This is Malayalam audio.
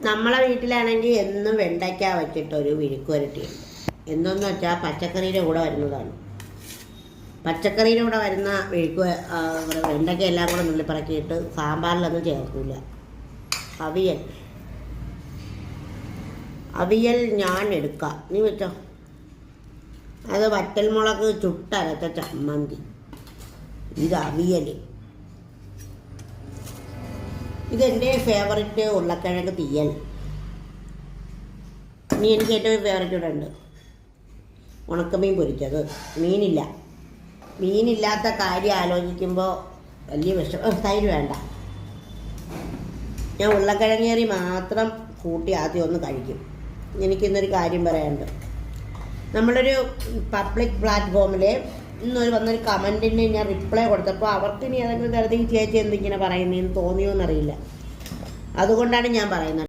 നമ്മളെ വീട്ടിലാണെങ്കിൽ എന്നും വെണ്ടയ്ക്ക വെച്ചിട്ടൊരു വിഴുക്ക് വരട്ടിയുണ്ട്. എന്തെന്ന് വെച്ചാൽ പച്ചക്കറിയുടെ കൂടെ വരുന്നതാണ്. പച്ചക്കറിയുടെ കൂടെ വരുന്ന വിഴുക്ക് വെണ്ടയ്ക്ക എല്ലാം കൂടെ നുള്ളിപ്പറക്കിയിട്ട് സാമ്പാറിലൊന്നും ചേർക്കില്ല. അവിയൽ ഞാൻ എടുക്കാം, നീ വെച്ചോ. അത് വറ്റൽമുളക് ചുട്ടരച്ച ചമ്മന്തി. ഇത് അവിയൽ. ഇതെൻ്റെ ഫേവററ്റ് ഉരുളക്കിഴങ്ങ് തീയൽ. ഇനി എനിക്ക് ഏറ്റവും ഫേവററ്റ് ഇവിടെ ഉണ്ട് ഉണക്കമീൻ പൊരിച്ചത്. മീനില്ലാത്ത കാര്യം ആലോചിക്കുമ്പോൾ വലിയ തൈര് വേണ്ട. ഞാൻ ഉരുളക്കിഴങ്ങേറി മാത്രം കൂട്ടി ആദ്യം ഒന്ന് കഴിക്കും. എനിക്കിന്നൊരു കാര്യം പറയാനുണ്ട്. നമ്മളൊരു പബ്ലിക് പ്ലാറ്റ്ഫോമിൽ ഇന്നൊരു വന്നൊരു കമൻറ്റിന് ഞാൻ റിപ്ലൈ കൊടുത്തപ്പോൾ അവർക്ക് ഇനി ഏതെങ്കിലും തരത്തിൽ ചേച്ചി എന്തിങ്ങനെ പറയുന്നതെന്ന് തോന്നിയോന്നറിയില്ല. അതുകൊണ്ടാണ് ഞാൻ പറയുന്നത്.